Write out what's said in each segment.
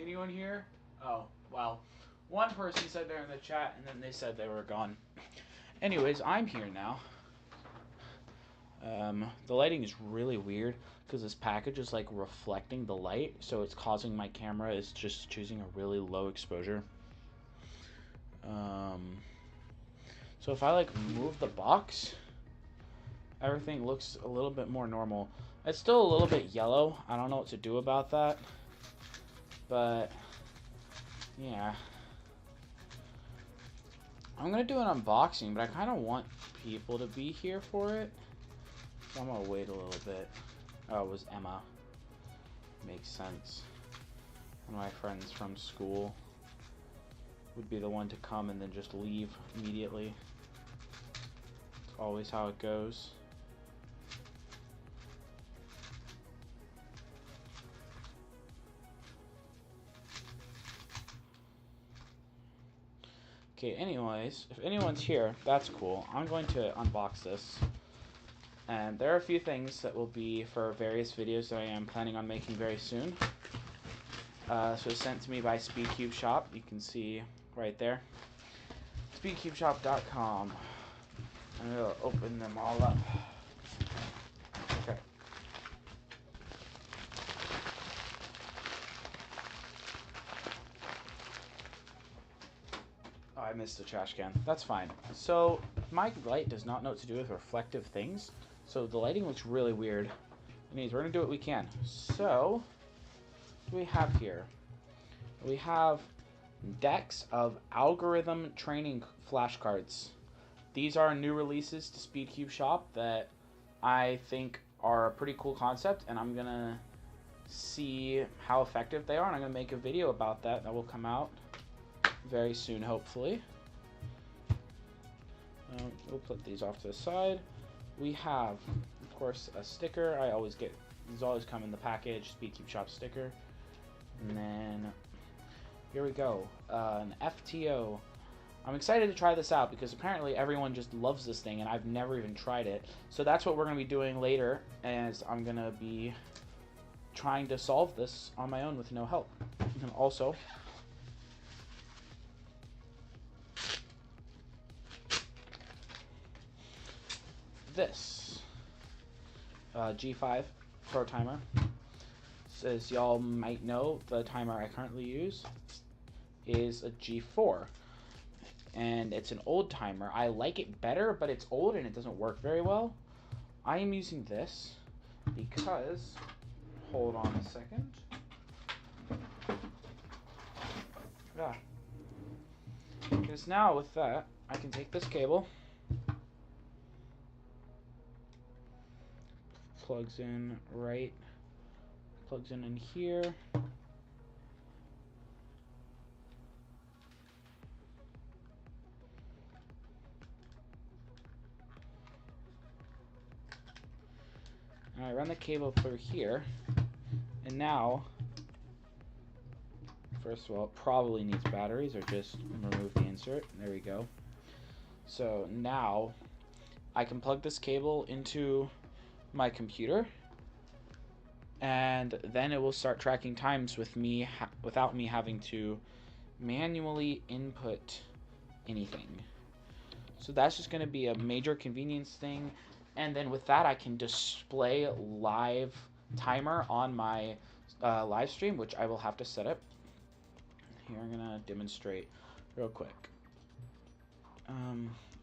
anyone here? Oh, well, one person said they're in the chat, and then they said they were gone. Anyways, I'm here now. The lighting is really weird because this package is like reflecting the light, so it's causing my camera is just choosing a really low exposure. So if I like move the box, everything looks a little bit more normal. It's still a little bit yellow. I don't know what to do about that, but yeah. I'm gonna do an unboxing, but I kind of want people to be here for it. So I'm gonna wait a little bit. Oh, it was Emma. Makes sense. One of my friends from school would be the one to come and then just leave immediately. It's always how it goes. Okay, anyways, if anyone's here, that's cool. I'm going to unbox this. And there are a few things that will be for various videos that I am planning on making very soon. So it's sent to me by Speedcube Shop. You can see right there. Speedcubeshop.com. I'm going to open them all up. Okay. Oh, I missed a trash can. That's fine. So my light does not know what to do with reflective things. So the lighting looks really weird. Anyways, we're going to do what we can. So, what do we have here? We have decks of algorithm training flashcards. These are new releases to Speedcube Shop that I think are a pretty cool concept, and I'm going to see how effective they are, and I'm going to make a video about that that will come out very soon, hopefully. We'll put these off to the side. We have, of course, a sticker. I always get, these always come in the package, Speedcube Shop sticker. And then, here we go, an FTO. I'm excited to try this out because apparently everyone just loves this thing and I've never even tried it. So that's what we're going to be doing later, as I'm going to be trying to solve this on my own with no help. And also, this G5 Pro timer. As y'all might know, the timer I currently use is a G4, and it's an old timer. I like it better, but it's old and it doesn't work very well. I am using this because, hold on a second. Yeah. Because now with that, I can take this cable, plugs in here. And I run the cable through here, and now, first of all, it probably needs batteries, or just remove the insert. There we go. So now I can plug this cable into my computer, and then it will start tracking times with me without me having to manually input anything. So that's just going to be a major convenience thing. And then with that, I can display live timer on my live stream, which I will have to set up. Here, I'm going to demonstrate real quick.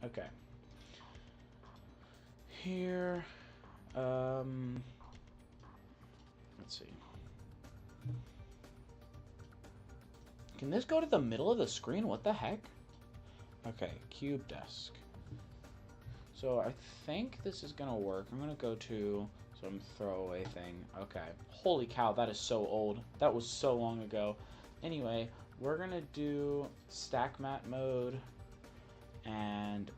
Okay. Here, let's see. Can this go to the middle of the screen? What the heck? Okay, cube desk. So I think this is gonna work. I'm gonna go to some throwaway thing. Okay. Holy cow, that is so old. That was so long ago. Anyway, we're gonna do stack mat mode and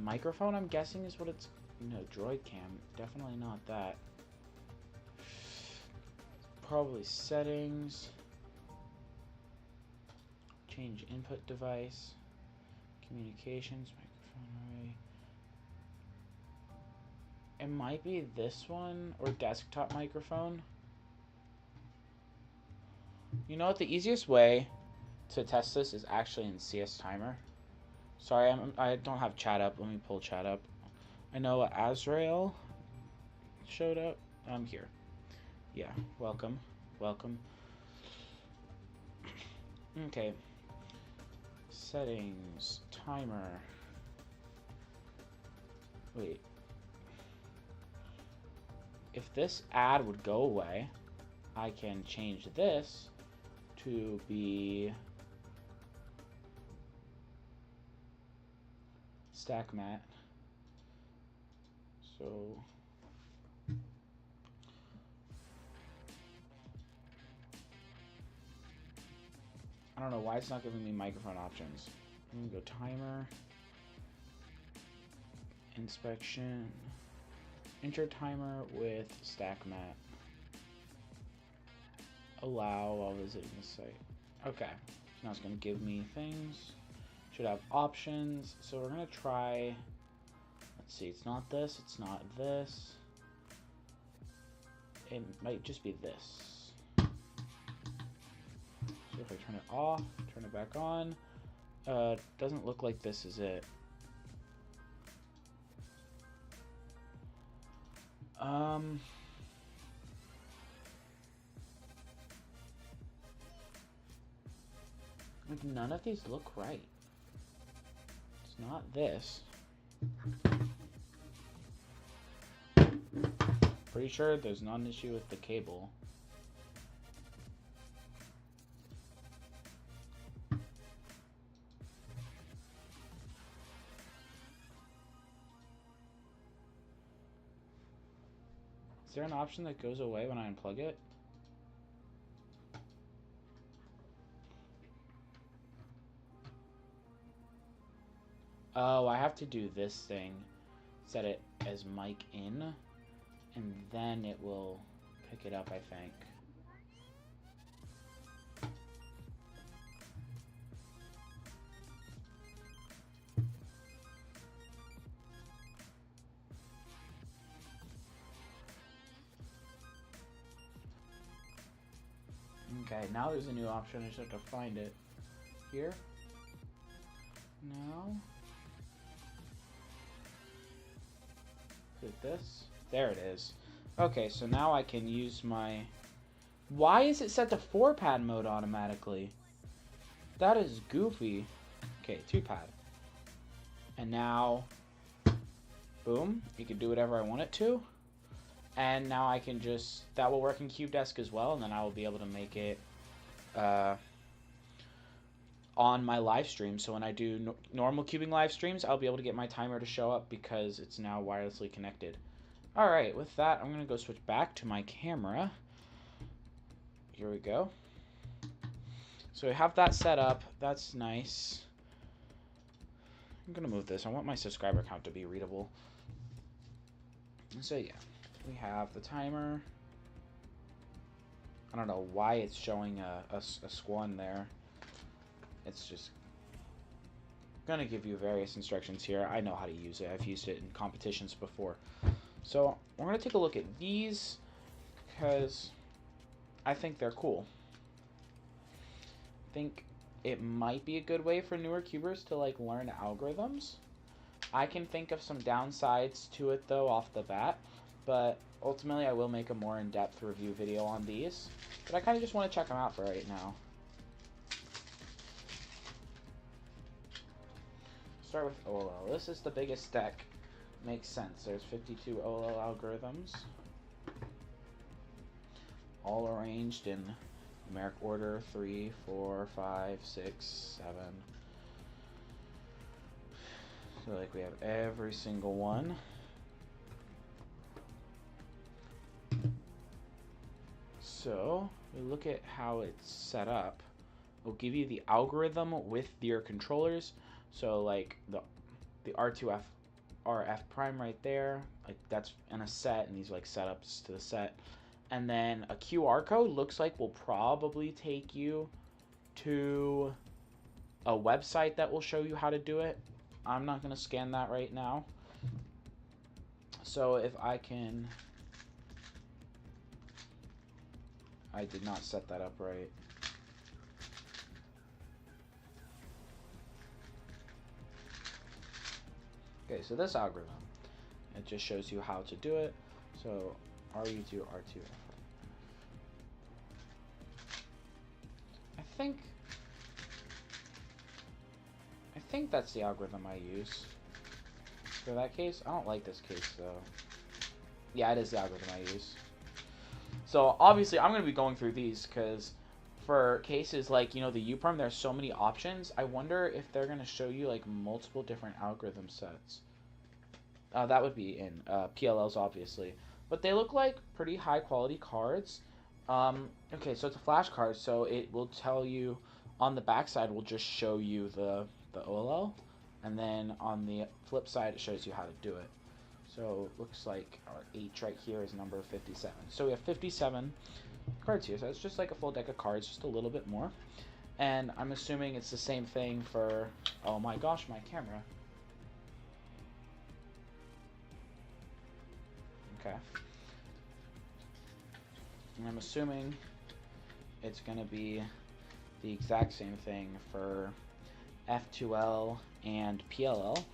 microphone, I'm guessing is what it's. No, droid cam. Definitely not that. Probably settings. Change input device. Communications, microphone array. It might be this one, or desktop microphone. You know what? The easiest way to test this is actually in CS Timer. Sorry, I don't have chat up. Let me pull chat up. I know Azrael showed up. I'm here. Yeah, welcome. Welcome. Okay. Settings. Timer. Wait. If this ad would go away, I can change this to be stack mat. So I don't know why it's not giving me microphone options. I'm gonna go timer, inspection, enter timer with stack mat. Allow while visiting the site. Okay, so now it's gonna give me things. Should have options. So we're gonna try. Let's see. It's not this. It's not this. It might just be this. So if I turn it off, turn it back on, doesn't look like this is it. Like none of these look right. It's not this. Pretty sure there's not an issue with the cable. Is there an option that goes away when I unplug it? Oh, I have to do this thing. Set it as mic in, and then it will pick it up, I think. Okay, now there's a new option. I just have to find it. Here. No. Is it this? There it is. Okay, so now I can use my... Why is it set to 4-pad mode automatically? That is goofy. Okay, 2-pad. And now... Boom. You can do whatever I want it to. And now I can just... That will work in CubeDesk as well, and then I will be able to make it... on my live stream. So when I do normal cubing live streams, I'll be able to get my timer to show up because it's now wirelessly connected. Alright, with that, I'm going to go switch back to my camera. Here we go. So I have that set up. That's nice. I'm going to move this. I want my subscriber count to be readable. So yeah, we have the timer. I don't know why it's showing a squan there. It's just gonna give you various instructions here. I know how to use it. I've used it in competitions before. So we're gonna take a look at these because I think they're cool. I think it might be a good way for newer cubers to like learn algorithms. I can think of some downsides to it though off the bat, but ultimately I will make a more in-depth review video on these. But I kind of just want to check them out for right now. Start with OLL. This is the biggest deck. Makes sense. There's 52 OLL algorithms, all arranged in numeric order: 3, 4, 5, 6, 7. So like we have every single one. So we look at how it's set up. It'll give you the algorithm with your controllers. So like the R2F RF prime right there, like that's in a set, and these like setups to the set. And then a QR code looks like will probably take you to a website that will show you how to do it. I'm not going to scan that right now. So if I can... I did not set that up right. Okay, so this algorithm, it just shows you how to do it. So RU2, R2. I think that's the algorithm I use for that case. I don't like this case though. Yeah, it is the algorithm I use. So obviously I'm going to be going through these because for cases like, you know, the UPerm, there's so many options. I wonder if they're going to show you like multiple different algorithm sets. That would be in PLLs, obviously. But they look like pretty high quality cards. Okay, so it's a flash card, so it will tell you on the back side will just show you the OLL, and then on the flip side it shows you how to do it. So it looks like our H right here is number 57. So we have 57 cards here, so it's just like a full deck of cards, just a little bit more. And I'm assuming it's the same thing for, oh my gosh, my camera. Okay. And I'm assuming it's going to be the exact same thing for F2L and PLL.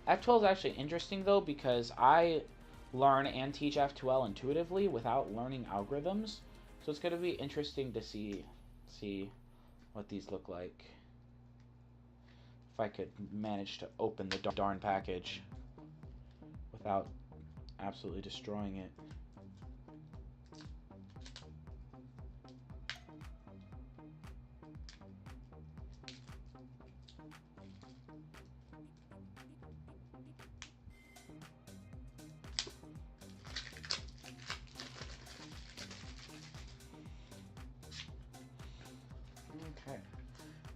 F2L is actually interesting though because I learn and teach F2L intuitively without learning algorithms. So it's going to be interesting to see what these look like. If I could manage to open the darn package without absolutely destroying it. Okay.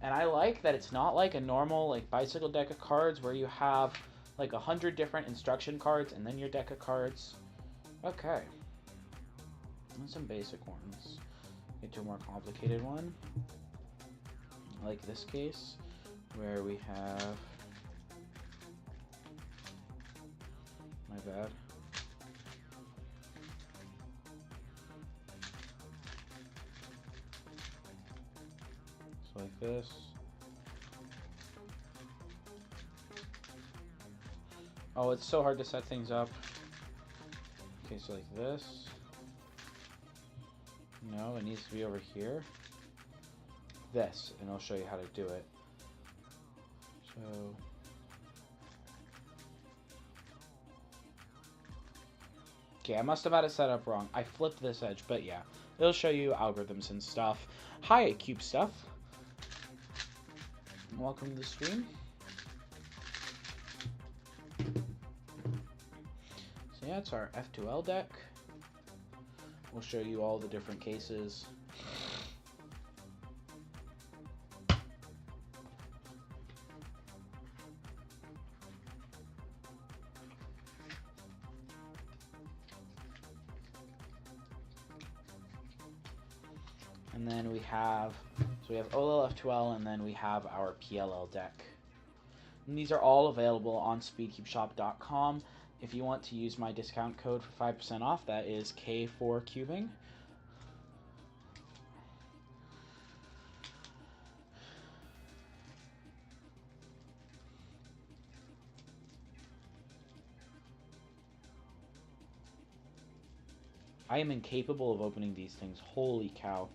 And I like that it's not like a normal like bicycle deck of cards where you have like 100 different instruction cards and then your deck of cards. Okay. And some basic ones. Get to a more complicated one. Like this case, where we have... My bad. So like this. Oh, it's so hard to set things up. Okay, so like this. No, it needs to be over here. This, and I'll show you how to do it. So... Okay, I must have had it set up wrong. I flipped this edge, but yeah. It'll show you algorithms and stuff. Hi, Cube Stuff. Welcome to the stream. So yeah, it's our F2L deck. We'll show you all the different cases. And then we have, so we have OLL, F2L, and then we have our PLL deck. And these are all available on speedcubeshop.com. If you want to use my discount code for 5% off, that is K4Cubing. I am incapable of opening these things. Holy cow.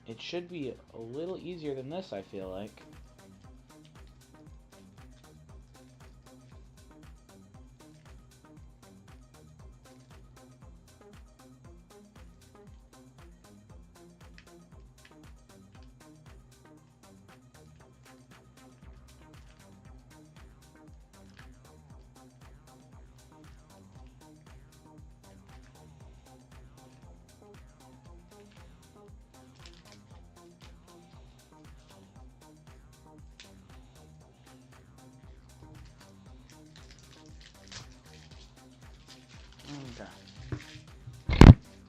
It should be a little easier than this, I feel like. Okay.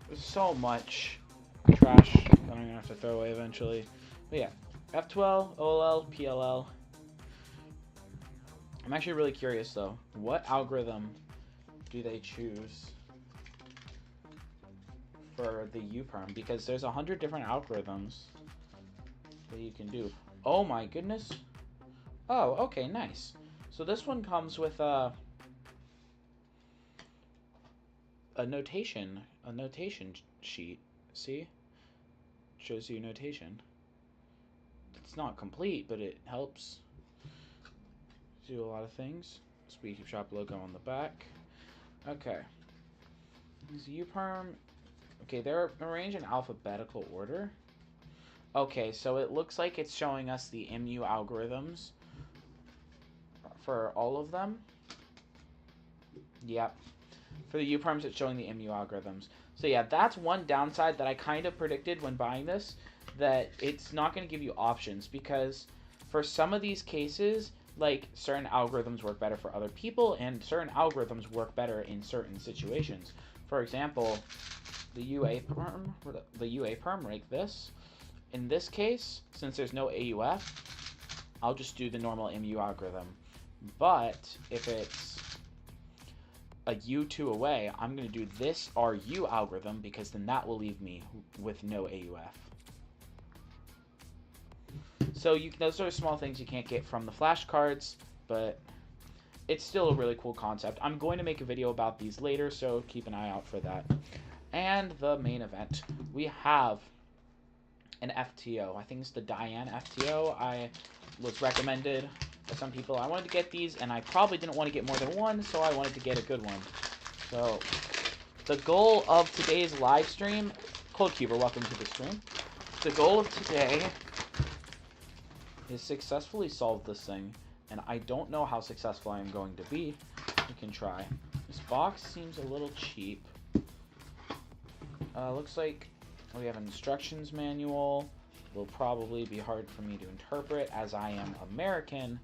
There's so much trash that I'm gonna have to throw away eventually. But yeah, F2L, OLL, PLL. I'm actually really curious though. What algorithm do they choose for the UPerm? Because there's 100 different algorithms that you can do. Oh my goodness. Oh, okay, nice. So this one comes with a notation sheet. See? Shows you notation. It's not complete, but it helps do a lot of things. Speedcube Shop logo on the back. Okay. Is UPerm. Okay, they're arranged in alphabetical order. Okay, so it looks like it's showing us the MU algorithms for all of them. Yep. For the UPerms, it's showing the MU algorithms. So yeah, that's one downside that I kind of predicted when buying this, that it's not going to give you options, because for some of these cases, like, certain algorithms work better for other people, and certain algorithms work better in certain situations. For example, the UA perm like this. In this case, since there's no AUF, I'll just do the normal MU algorithm. But if it's a U2 away, I'm going to do this RU algorithm, because then that will leave me with no AUF. So those are small things you can't get from the flashcards, but it's still a really cool concept. I'm going to make a video about these later, so keep an eye out for that. And the main event, we have an FTO. I think it's the Diane FTO. I was recommended by some people. I wanted to get these, and I probably didn't want to get more than one, so I wanted to get a good one. So the goal of today's live stream, ColdCuber, welcome to the stream. The goal of today is successfully solve this thing, and I don't know how successful I am going to be. We can try. This box seems a little cheap. Looks like we have an instructions manual. Will probably be hard for me to interpret, as I am American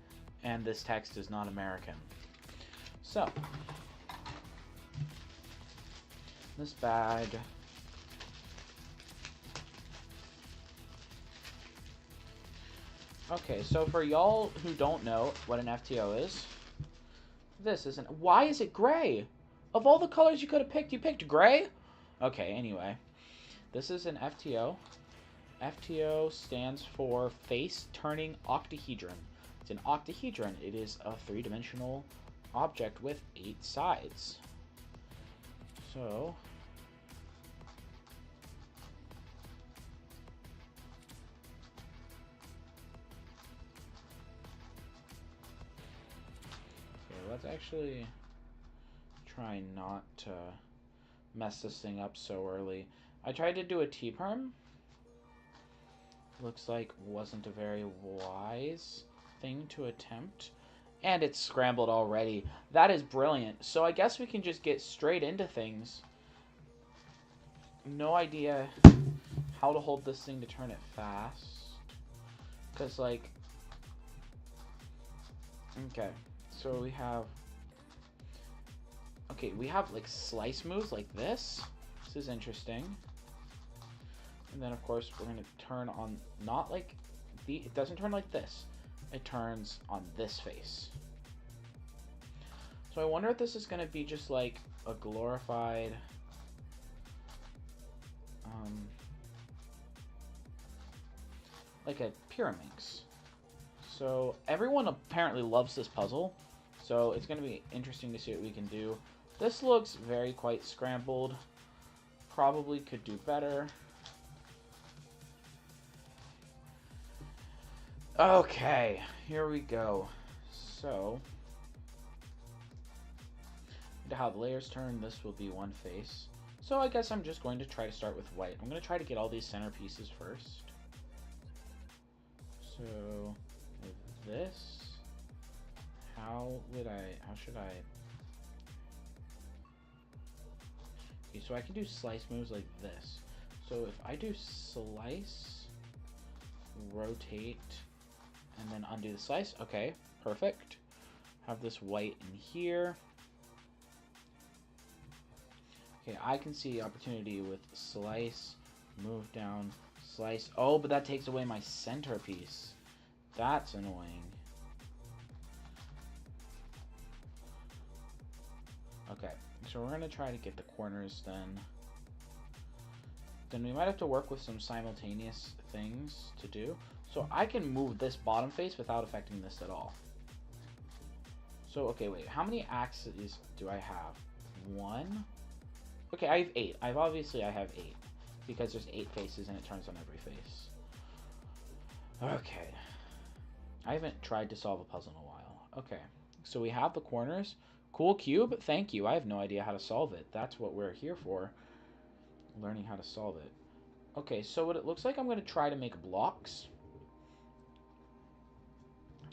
and this text is not American. So this bag. Okay, so for y'all who don't know what an FTO is, this isn't. Why is it gray? Of all the colors you could have picked, you picked gray? Okay, anyway. This is an FTO. FTO stands for Face Turning Octahedron. It's an octahedron. It is a three-dimensional object with 8 sides. So let's actually try not to mess this thing up so early. I tried to do a T-perm. Looks like wasn't a very wise thing to attempt. And it's scrambled already. That is brilliant. So I guess we can just get straight into things. No idea how to hold this thing to turn it fast. Because, like... Okay. So we have... Okay, we have, like, slice moves like this. This is interesting. And then, of course, we're going to turn on... Not like... It doesn't turn like this. It turns on this face. So I wonder if this is going to be just, like, a glorified... like a Pyraminx. So everyone apparently loves this puzzle. So it's going to be interesting to see what we can do. This looks very quite scrambled. Probably could do better. Okay, here we go. So, to how the layers turn, this will be one face. So I guess I'm just going to try to start with white. I'm going to try to get all these centerpieces first. So, with this, how should I? Okay, so I can do slice moves like this. So if I do slice, rotate, and then undo the slice, okay, perfect. Have this white in here. Okay, I can see opportunity with slice, move down, slice. Oh, but that takes away my centerpiece. That's annoying. Okay, so we're gonna try to get the corners then. Then we might have to work with some simultaneous things to do. So I can move this bottom face without affecting this at all. So, okay, wait. How many axes do I have? 1? Okay, I have 8. Obviously I have 8. Because there's 8 faces and it turns on every face. Okay. I haven't tried to solve a puzzle in a while. Okay. So we have the corners. Cool cube. Thank you. I have no idea how to solve it. That's what we're here for. Learning how to solve it. Okay, so what it looks like, I'm going to try to make blocks.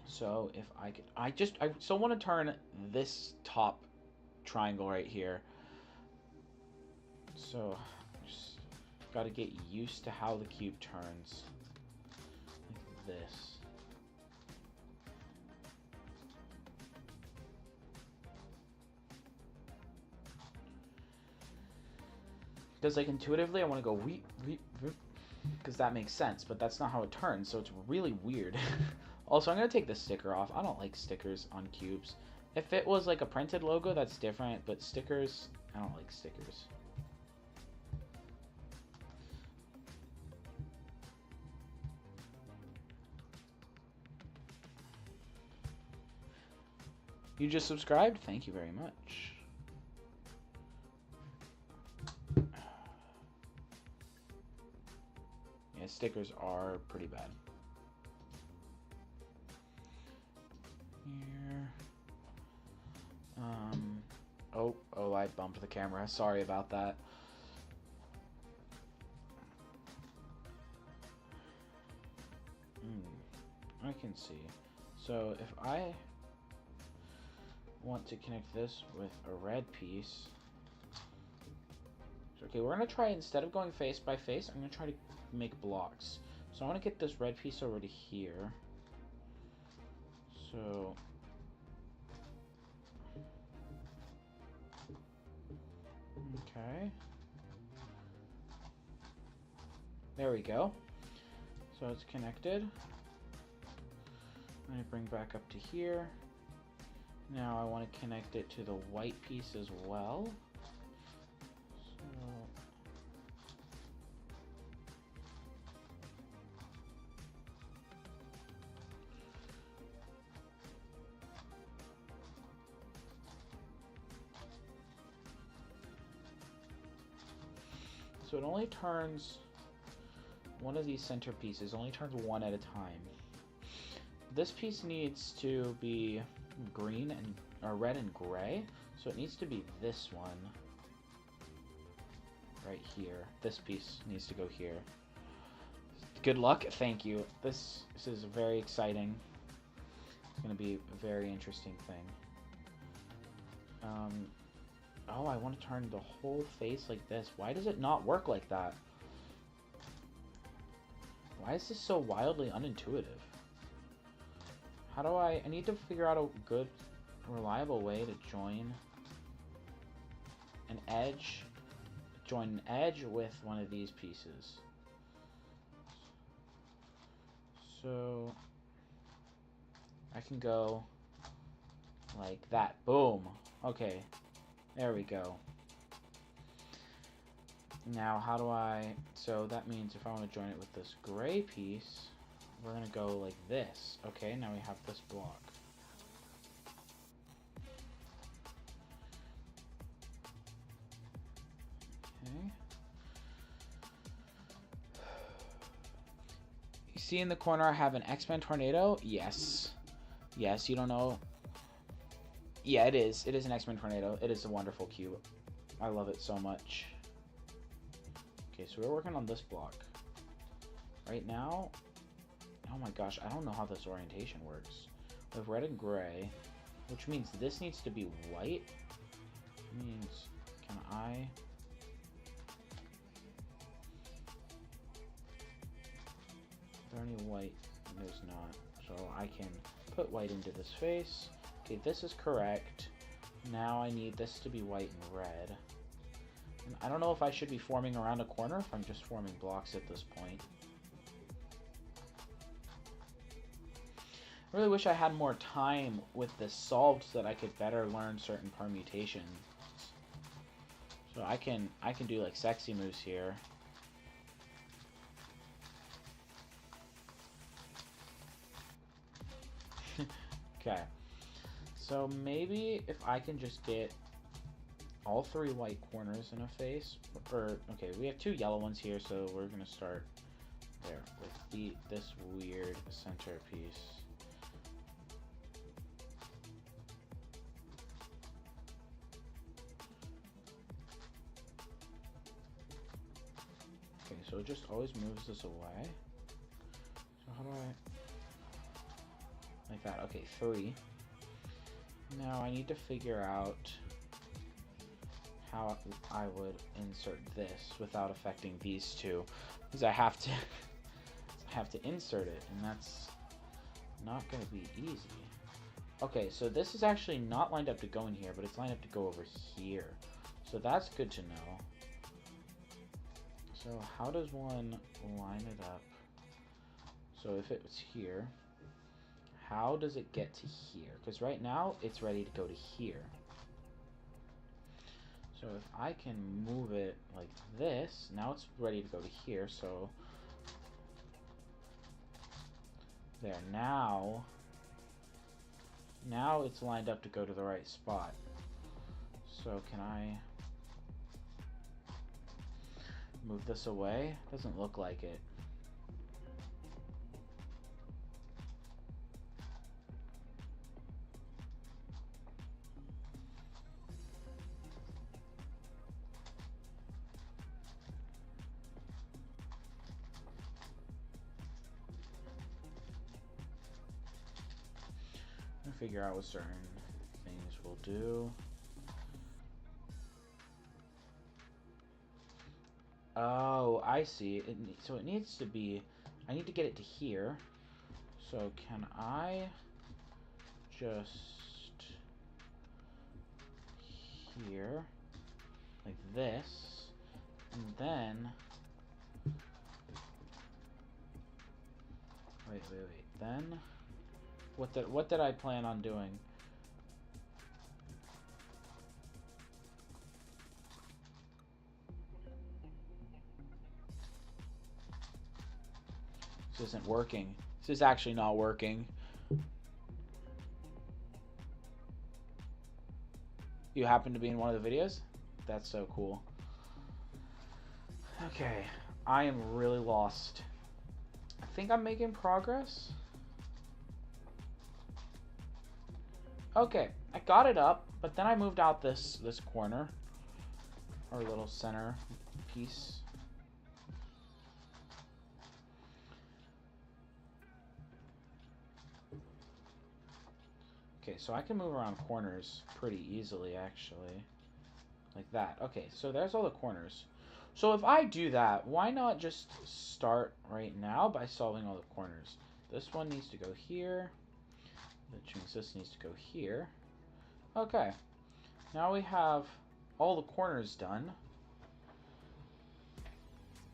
So if I could... I still want to turn this top triangle right here. So just got to get used to how the cube turns. Like this. Because, like, intuitively, I want to go weep, because that makes sense, but that's not how it turns, so it's really weird. Also, I'm going to take the sticker off. I don't like stickers on cubes. If it was, like, a printed logo, that's different, but stickers, I don't like stickers. You just subscribed? Thank you very much. Yeah, stickers are pretty bad. Here. Oh, I bumped the camera. Sorry about that. I can see. So if I want to connect this with a red piece. Okay, we're going to try, instead of going face by face, I'm going to try to make blocks. So I want to get this red piece over to here. So... okay. There we go. So it's connected. Let me bring back up to here. Now I want to connect it to the white piece as well. So it only turns one of these center pieces, only turns one at a time. This piece needs to be green and or red and gray, so it needs to be this one right here. This piece needs to go here. Good luck. Thank you. This is very exciting. It's going to be a very interesting thing. Oh, I want to turn the whole face like this. Why does it not work like that? Why is this so wildly unintuitive? How do I need to figure out a good, reliable way to join an edge with one of these pieces. So I can go like that. Boom. Okay. There we go. Now, how do I... so that means if I want to join it with this gray piece, we're going to go like this. Okay, now we have this block. Okay. You see in the corner I have an X-Men tornado? Yes. Yes, you don't know... yeah, it is. It is an X-Men tornado. It is a wonderful cube. I love it so much. Okay, so we're working on this block. Right now... oh my gosh, I don't know how this orientation works. We have red and gray, which means this needs to be white. Means, can I... is there any white? There's not. So I can put white into this face. Okay, this is correct. Now I need this to be white and red. And I don't know if I should be forming around a corner, if I'm just forming blocks at this point. I really wish I had more time with this solved so that I could better learn certain permutations. So I can do like sexy moves here. Okay. So maybe if I can just get all 3 white corners in a face, or okay, we have 2 yellow ones here, so we're gonna start there with this weird centerpiece. Okay, so it just always moves this away. So how do I, like that? Okay, 3. Now I need to figure out how I would insert this without affecting these 2, because I have to insert it, and that's not going to be easy. Okay, so this is actually not lined up to go in here, but it's lined up to go over here. So that's good to know. So how does one line it up? So if it was here, how does it get to here? Because right now it's ready to go to here. So if I can move it like this, now it's ready to go to here. So there, now it's lined up to go to the right spot. So can I move this away? Doesn't look like it. Figure out what certain things will do. Oh, I see. So it needs to be, I need to get it to here. So can I just here like this, and then wait, then what did I plan on doing? This isn't working. This is actually not working. You happen to be in one of the videos? That's so cool. Okay, I am really lost. I think I'm making progress. Okay, I got it up, but then I moved out this corner, or little center piece. Okay, so I can move around corners pretty easily, actually. Like that. Okay, so there's all the corners. So if I do that, why not just start right now by solving all the corners? This one needs to go here. Which means this needs to go here. Okay. Now we have all the corners done.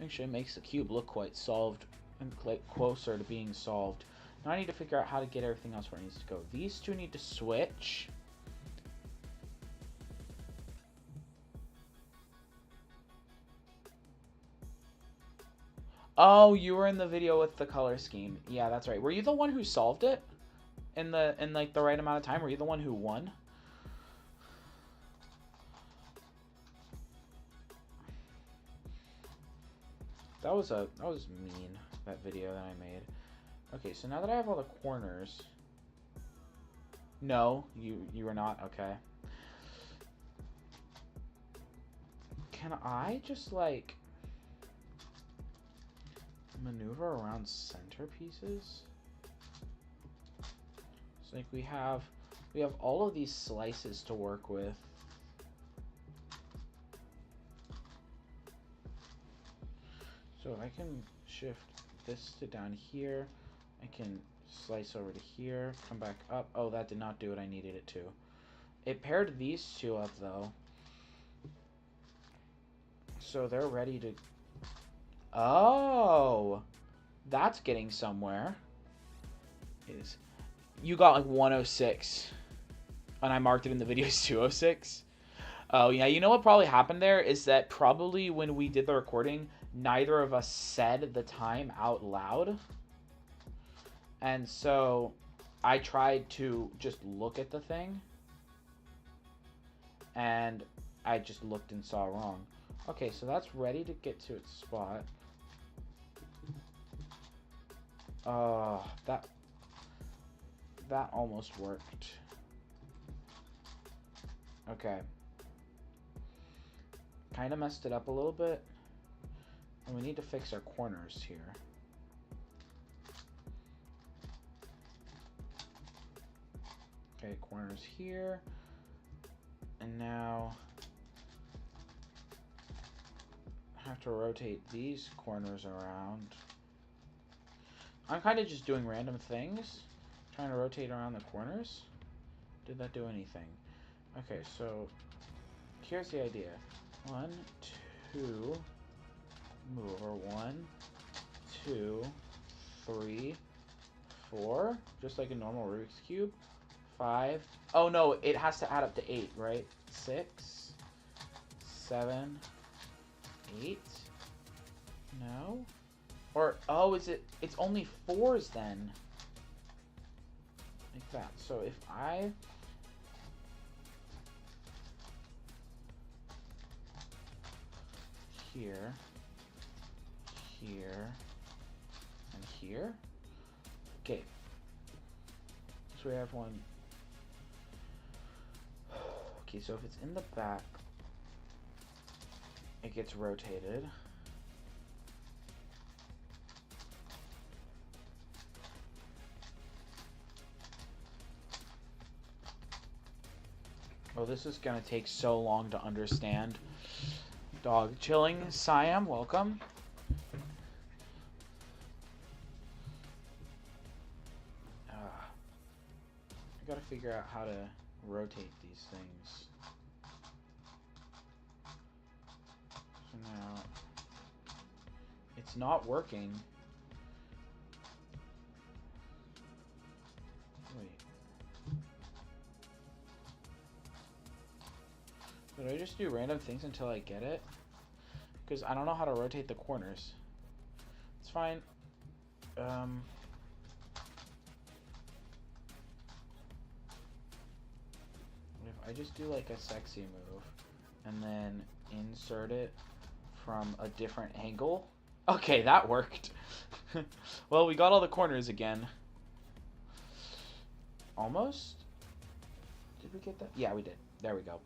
Actually, it makes the cube look quite solved and closer to being solved. Now I need to figure out how to get everything else where it needs to go. These 2 need to switch. Oh, you were in the video with the color scheme. Yeah, that's right. Were you the one who solved it? In like the right amount of time? Were you the one who won? That was mean, that video that I made. Okay, so now that I have all the corners. No, you were not. Okay. Can I just like maneuver around centerpieces? It's like we have all of these slices to work with. So I can shift this to down here. I can slice over to here, come back up. Oh, that did not do what I needed it to. It paired these 2 up though. So they're ready to... Oh! That's getting somewhere. You got like 106. And I marked it in the video as 206. Oh yeah, you know what probably happened there is that probably when we did the recording, neither of us said the time out loud. And so I tried to just look at the thing, and I just looked and saw wrong. Okay, so that's ready to get to its spot. That almost worked. Okay. Kind of messed it up a little bit. And we need to fix our corners here. Okay, corners here. And now I have to rotate these corners around. I'm kind of just doing random things, trying to rotate around the corners. Did that do anything? Okay, so here's the idea. 1, 2, move over. 1, 2, 3, 4, just like a normal Rubik's Cube. 5. Oh no, it has to add up to 8, right? 6, 7, 8. No. Or, oh, is it? It's only 4s then. Like that. So if I here, here, and here. Okay. So we have one. Okay, so if it's in the back, it gets rotated. Oh, this is gonna take so long to understand. Dog chilling. Siam, welcome. I gotta figure out how to rotate these things. So now it's not working. Wait. Did I just do random things until I get it? Because I don't know how to rotate the corners. It's fine. If I just do like a sexy move and then insert it from a different angle. Okay, that worked. Well, we got all the corners again. Almost? Did we get that? Yeah, we did. There we go.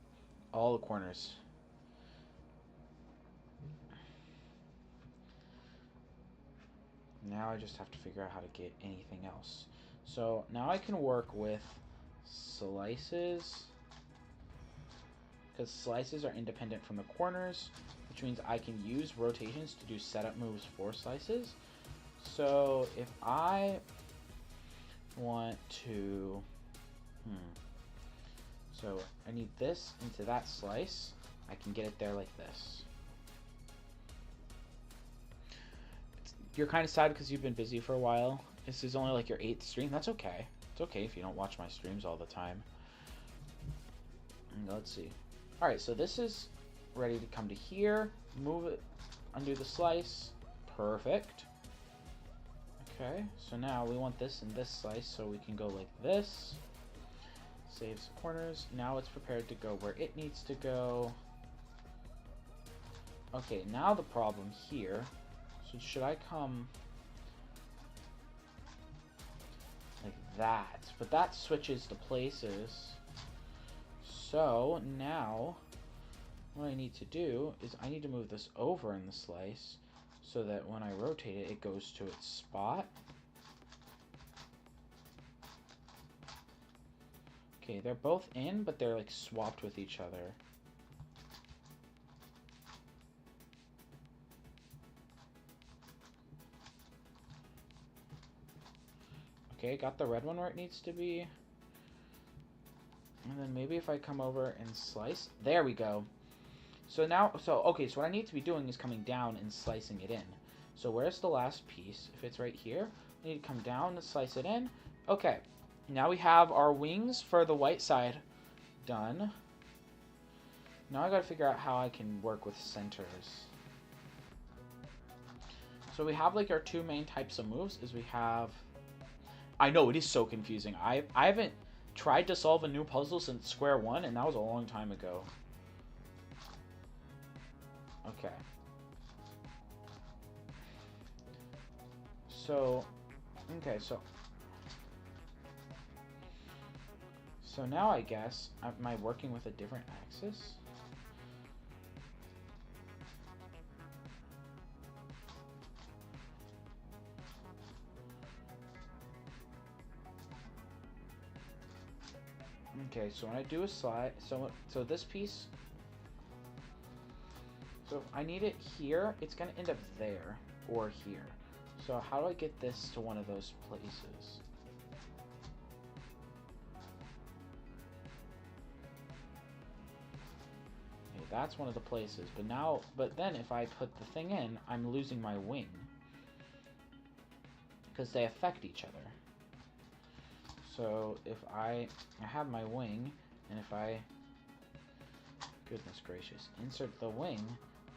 All the corners. Now I just have to figure out how to get anything else. So now I can work with slices, because slices are independent from the corners, which means I can use rotations to do setup moves for slices. So if I want to, so I need this into that slice, I can get it there like this. You're kind of sad because you've been busy for a while. This is only like your 8th stream. That's okay. It's okay if you don't watch my streams all the time. And let's see. Alright, so this is ready to come to here. Move it, undo the slice. Perfect. Okay, so now we want this in this slice, so we can go like this. Saves corners. Now it's prepared to go where it needs to go. Okay, now the problem here. So should I come like that? But that switches the places. So now what I need to do is I need to move this over in the slice so that when I rotate it, it goes to its spot. Okay, they're both in, but they're like swapped with each other. Okay, got the red one where it needs to be. And then maybe if I come over and slice. There we go. So now, okay, so what I need to be doing is coming down and slicing it in. So where's the last piece? If it's right here, I need to come down and slice it in. Okay, now we have our wings for the white side done. Now I gotta figure out how I can work with centers. So we have like our two main types of moves is we have... I know, it is so confusing. I haven't tried to solve a new puzzle since Square One, and that was a long time ago. Okay. So, okay, so now I guess, am I working with a different axis? Okay, so when I do a slide, so this piece, so if I need it here, it's gonna end up there or here. So how do I get this to one of those places? Okay, that's one of the places, but then if I put the thing in, I'm losing my wing. Because they affect each other. So if I have my wing, and if I, goodness gracious, insert the wing,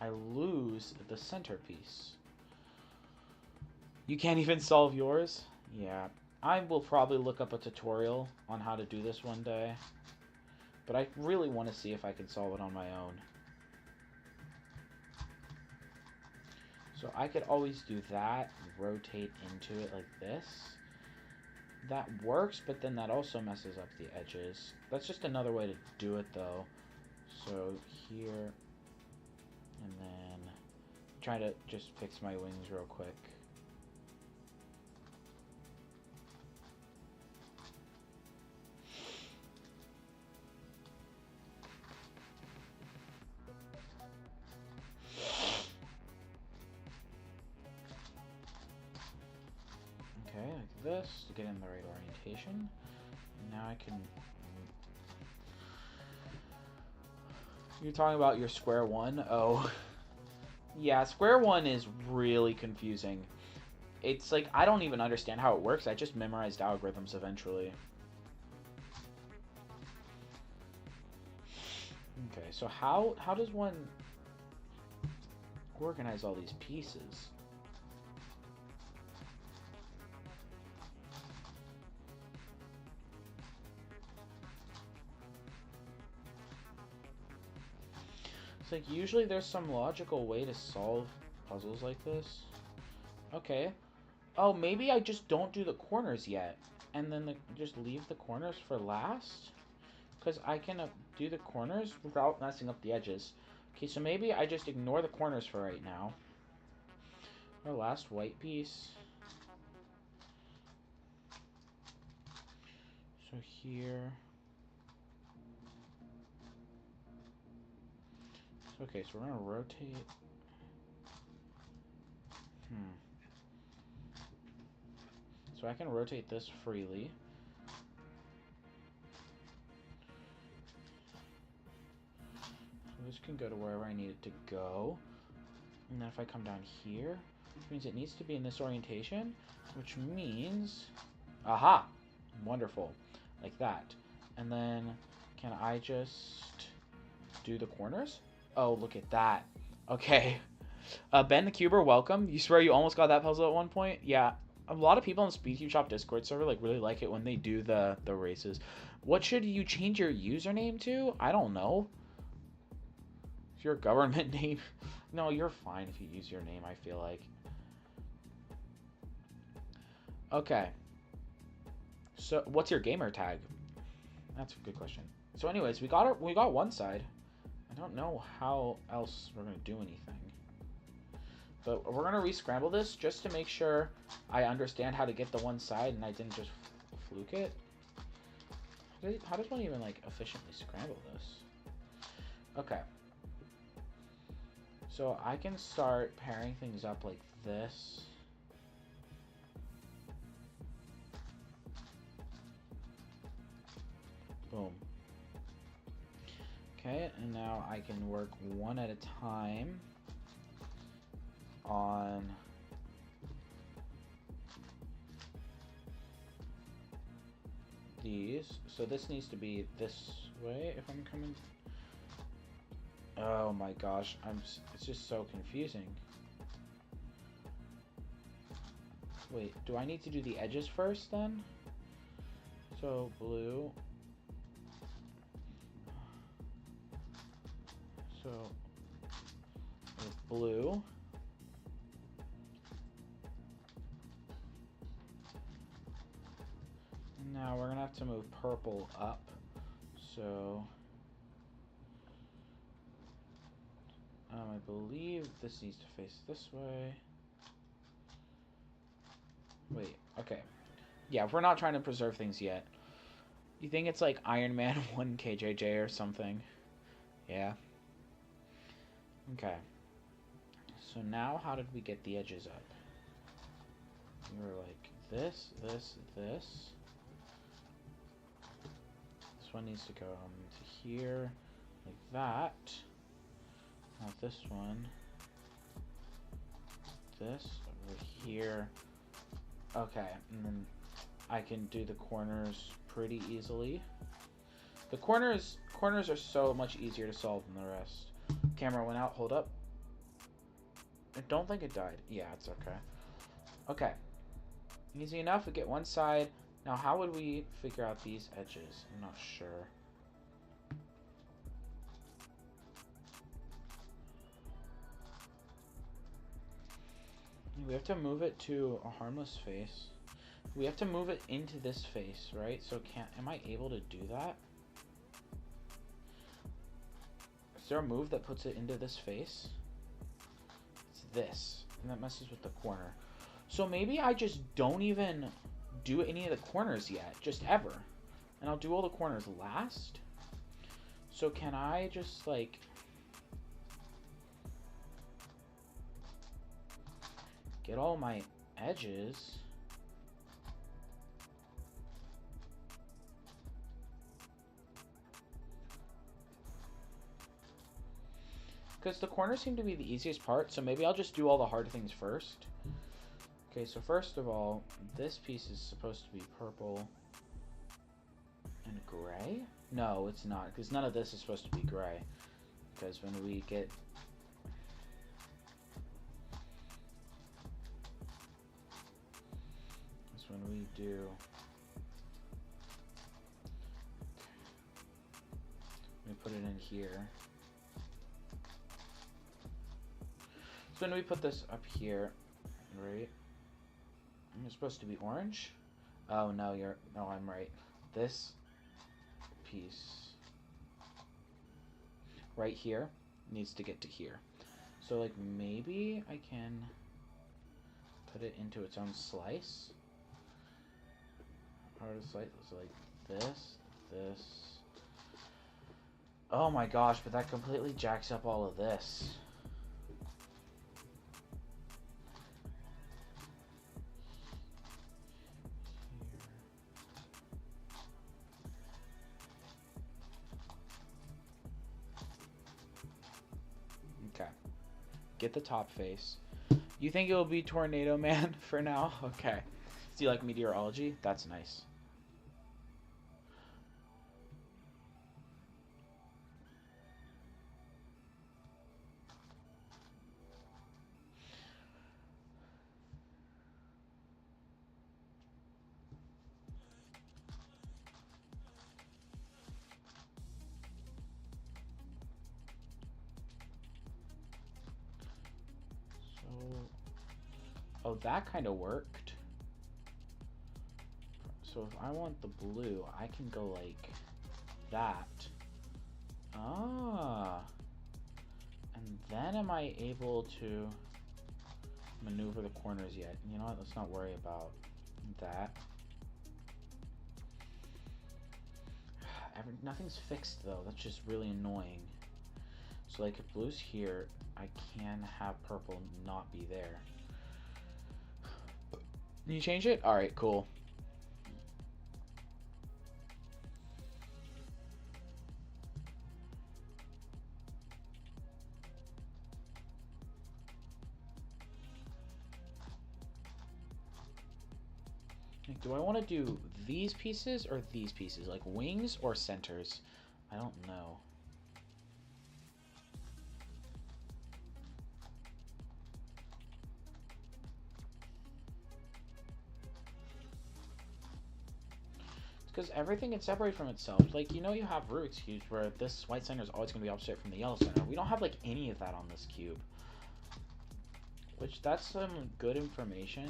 I lose the centerpiece. You can't even solve yours? Yeah. I will probably look up a tutorial on how to do this one day. But I really want to see if I can solve it on my own. So I could always do that, rotate into it like this. That works, but then that also messes up the edges. That's just another way to do it, though. So here, and then try to just fix my wings real quick. Okay, like this, to get in the right orientation. Now I can... You're talking about your Square One? Oh. Yeah, Square One is really confusing. It's like, I don't even understand how it works. I just memorized algorithms eventually. Okay, so how does one organize all these pieces? It's like, usually there's some logical way to solve puzzles like this. Okay. Oh, maybe I just don't do the corners yet. And then just leave the corners for last? Because I can do the corners without messing up the edges. Okay, so maybe I just ignore the corners for right now. Our last white piece. So here... Okay, so we're gonna rotate. So I can rotate this freely. So this can go to wherever I need it to go. And then if I come down here, which means it needs to be in this orientation, which means... Aha! Wonderful. Like that. And then, can I just do the corners? Oh, look at that. Okay. Ben the Cuber, welcome. You swear you almost got that puzzle at one point? Yeah. A lot of people on the Speedcube Shop Discord server really like it when they do the races. What should you change your username to? I don't know. If your government name... No, you're fine if you use your name, I feel like. Okay. So, what's your gamer tag? That's a good question. So anyways, we got one side. I don't know how else we're going to do anything. But we're going to re-scramble this just to make sure I understand how to get the one side and I didn't just fluke it. How does one even, like, efficiently scramble this? Okay. So I can start pairing things up like this. Boom. Okay, and now I can work one at a time on these. So this needs to be this way if I'm coming. Oh my gosh, it's just so confusing. Wait, do I need to do the edges first then? So blue. So there's blue. Now we're gonna have to move purple up. So I believe this needs to face this way. Wait, okay. Yeah, we're not trying to preserve things yet. You think it's like Iron Man 1 KJJ or something? Yeah. Okay. So now how did we get the edges up? We were like this, this, this. This one needs to go to here, like that. Now this one. This over here. Okay, and then I can do the corners pretty easily. The corners are so much easier to solve than the rest. Camera went out, hold up. I don't think it died. Yeah, it's okay. Okay. Easy enough, we get one side. Now how would we figure out these edges? I'm not sure. We have to move it to a harmless face. We have to move it into this face, right? So am I able to do that? Is there a move that puts it into this face? It's this, and that messes with the corner. So maybe I just don't even do any of the corners yet, just ever. And I'll do all the corners last. So can I just like get all my edges? Because the corners seem to be the easiest part, so maybe I'll just do all the hard things first. Okay, so first of all, this piece is supposed to be purple and gray? No, it's not, because none of this is supposed to be gray. Because when we get... That's when we do... Let me put it in here. So when we put this up here, right? It's supposed to be orange. Oh no, I'm right. This piece right here needs to get to here. So like maybe I can put it into its own slice. Part of the slice is like this. Oh my gosh, but that completely jacks up all of this. Okay. Get the top face. You think it will be Tornado Man for now? Okay. Do you like meteorology? That's nice. Oh, that kind of worked. So if I want the blue, I can go like that. Ah. And then am I able to maneuver the corners yet? You know what? Let's not worry about that. Nothing's fixed though. That's just really annoying. So like if blue's here, I can have purple not be there. Can you change it? Alright, cool. Do I want to do these pieces or these pieces? Like wings or centers? I don't know. Because everything can separate from itself. Like, you know, you have Rubik's cubes where this white center is always going to be opposite from the yellow center. We don't have, like, any of that on this cube. Which, that's some good information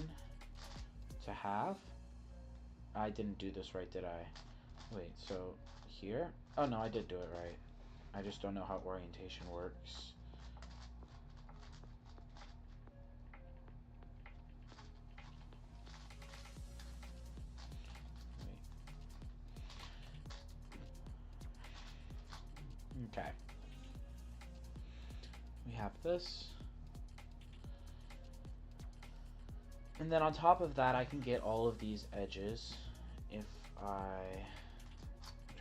to have. I didn't do this right, did I? Wait, so here? Oh, no, I did do it right. I just don't know how orientation works. Okay. We have this. And then on top of that, I can get all of these edges if I'm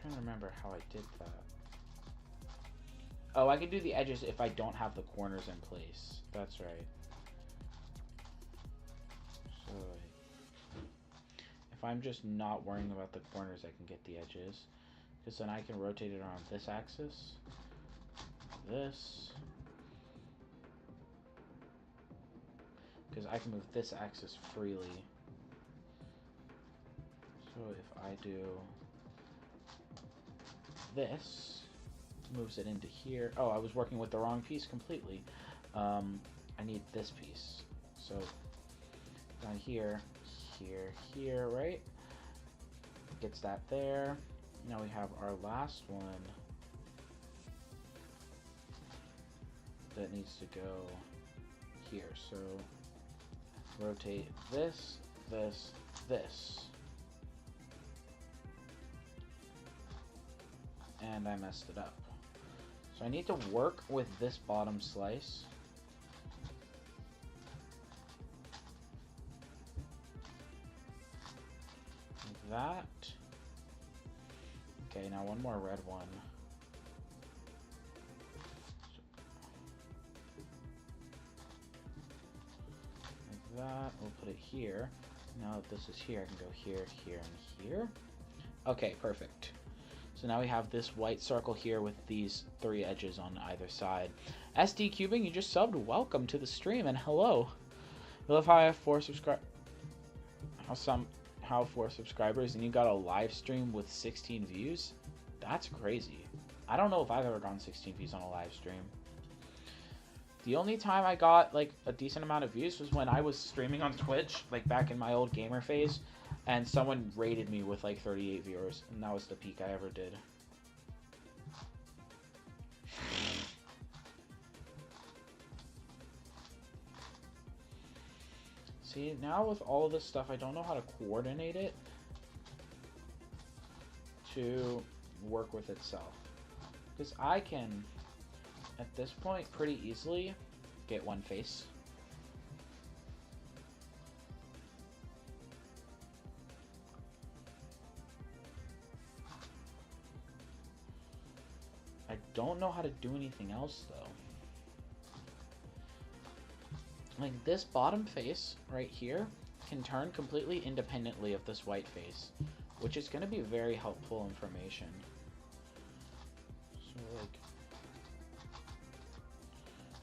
trying to remember how I did that. Oh, I can do the edges if I don't have the corners in place. That's right. So if I'm just not worrying about the corners, I can get the edges. Because then I can rotate it around this axis, this, because I can move this axis freely. So if I do this, moves it into here. Oh, I was working with the wrong piece completely. I need this piece. So down here, here, right? Gets that there. Now we have our last one that needs to go here. So rotate this, this, this. And I messed it up. So I need to work with this bottom slice. Like that. Okay, now one more red one. Like that. We'll put it here. Now that this is here, I can go here, here, and here. Okay, perfect. So now we have this white circle here with these 3 edges on either side. Cubing, you just subbed. Welcome to the stream and hello. I love how I have 4 subscribers. How 4 subscribers and you got a live stream with 16 views? That's crazy. I don't know if I've ever gotten 16 views on a live stream. The only time I got like a decent amount of views was when I was streaming on Twitch, like back in my old gamer phase, and someone rated me with like 38 viewers, and that was the peak I ever did. See, now with all of this stuff, I don't know how to coordinate it to work with itself. Because I can, at this point, pretty easily get one face. I don't know how to do anything else, though. Like, this bottom face right here can turn completely independently of this white face, which is going to be very helpful information.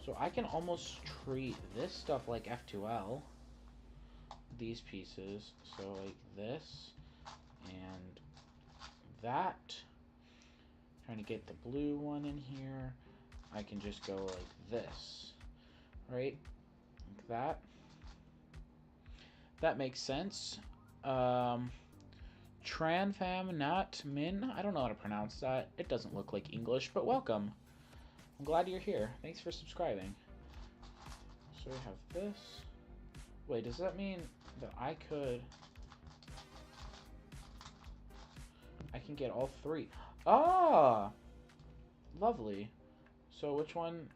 So I can almost treat this stuff like F2L, these pieces, so like this and that. Trying to get the blue one in here, I can just go like this, right? Like that. That makes sense. Tranfam not min. I don't know how to pronounce that. It doesn't look like English, but welcome. I'm glad you're here. Thanks for subscribing. So we have this. Wait, does that mean that I can get all 3? Ah! Lovely. So which one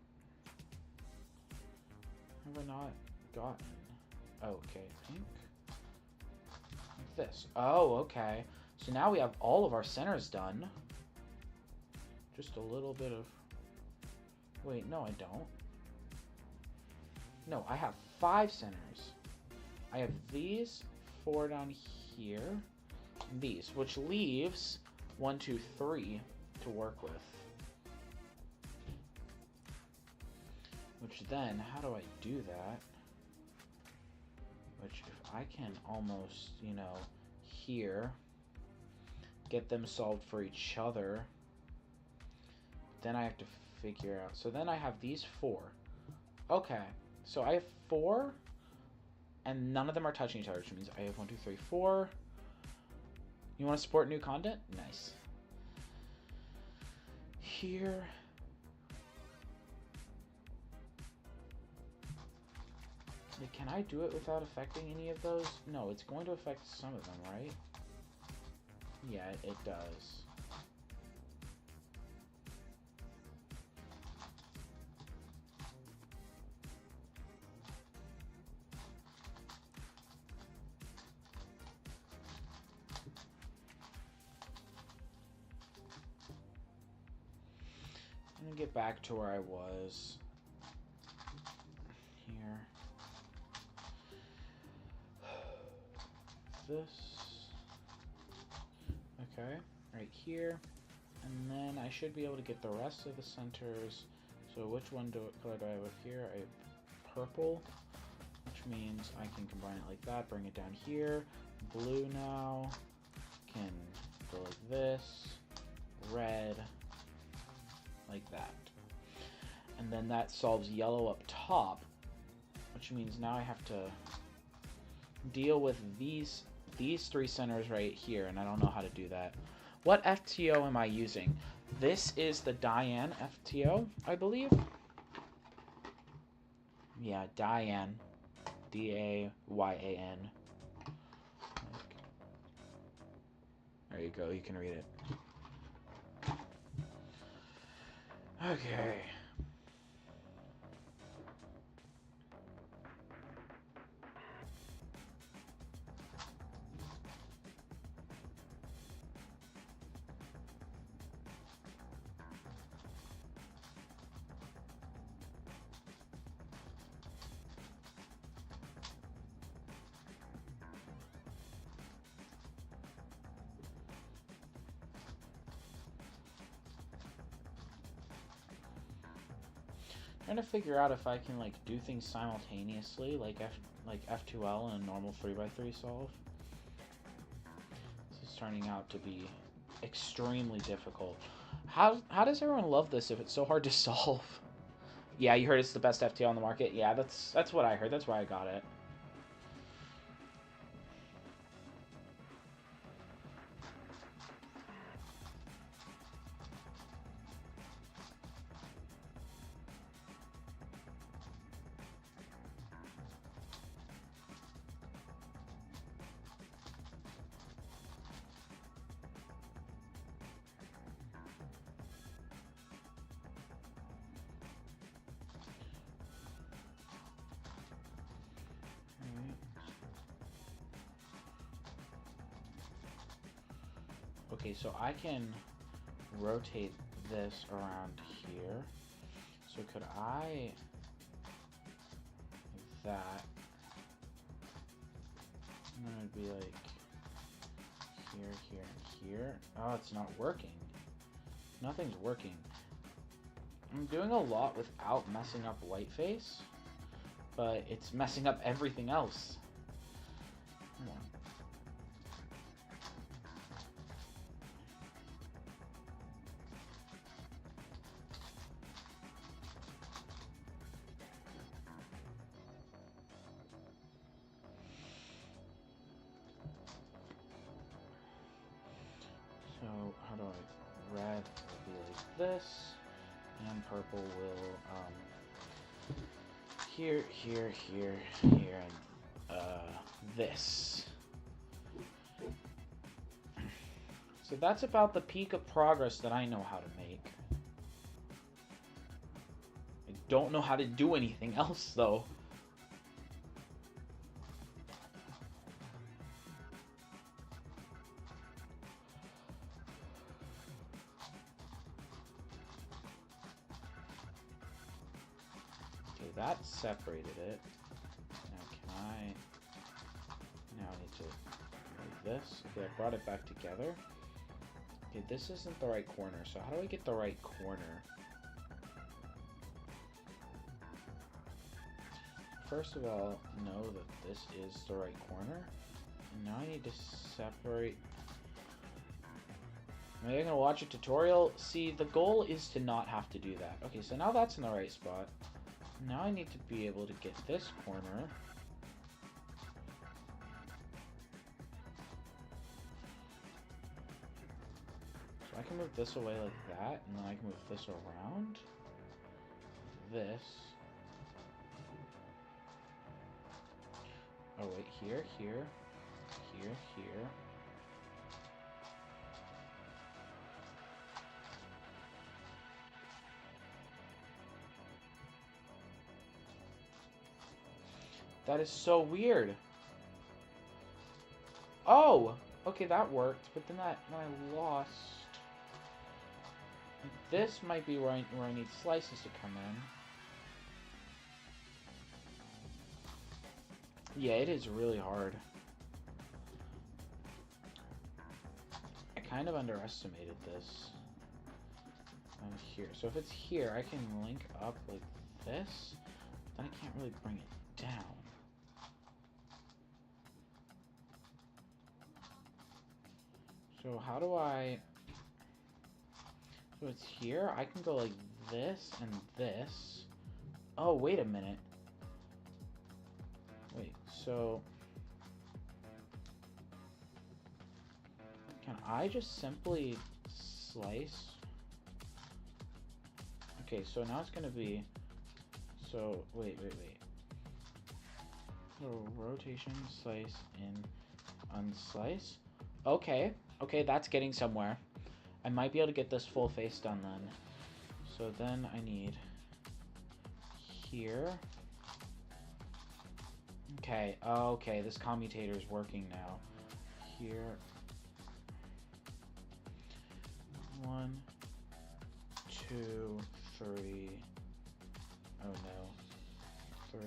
have I not gotten? Okay, pink. Like this. Oh, okay. So now we have all of our centers done. Just a little bit of... Wait, no I don't. No, I have 5 centers. I have these 4 down here, and these, which leaves 1, 2, 3 to work with. Which then, how do I do that? Which if I can almost, you know, here, get them solved for each other. Then I have to figure out. So then I have these 4. Okay, so I have 4, and none of them are touching each other, which means I have 1, 2, 3, 4. You want to support new content? Nice. Here. Can I do it without affecting any of those? No, it's going to affect some of them, right? Yeah, it does. I'm gonna get back to where I was. Here. This. Okay, right here. And then I should be able to get the rest of the centers. So which color do I have up here? I have purple, which means I can combine it like that, bring it down here. Blue now can go like this. Red, like that. And then that solves yellow up top, which means now I have to deal with these 3 centers right here, and I don't know how to do that. What FTO am I using? This is the Diane FTO, I believe. Yeah, Diane. D-A-Y-A-N. There you go, you can read it. Okay. Trying to figure out if I can like do things simultaneously, like F2L and a normal 3x3 solve. This is turning out to be extremely difficult. How does everyone love this if it's so hard to solve? Yeah, you heard it's the best FTL on the market. Yeah, that's what I heard. That's why I got it. Okay, so I can rotate this around here. So could I, like that, and then it'd be like here, here, and here. Oh, it's not working. Nothing's working. I'm doing a lot without messing up whiteface, but it's messing up everything else. Come on. So how do I, red will be like this, and purple will, here, here, here, here, and, this. So that's about the peak of progress that I know how to make. I don't know how to do anything else, though. That separated it. Now can I... Now I need to like this. Okay, I brought it back together. Okay, this isn't the right corner, so how do I get the right corner? First of all, know that this is the right corner. And now I need to separate Maybe I'm gonna watch a tutorial. See, the goal is to not have to do that. Okay, so now that's in the right spot. Now I need to be able to get this corner. So I can move this away like that, and then I can move this around. This. Oh wait, here, here, here, here. That is so weird. Oh! Okay, that worked, but then I lost. This might be where I need slices to come in. Yeah, it is really hard. I kind of underestimated this. Here. So if it's here, I can link up like this. Then I can't really bring it down. So how do I... So it's here. I can go like this and this. Oh, wait a minute. Wait, so... Can I just simply slice? Okay, so now it's gonna be... So, wait. So, rotation, slice, in, unslice. Okay, that's getting somewhere. I might be able to get this full face done then. So then I need here. Okay, this commutator is working now. Here. 1, 2, 3. Oh no. 3.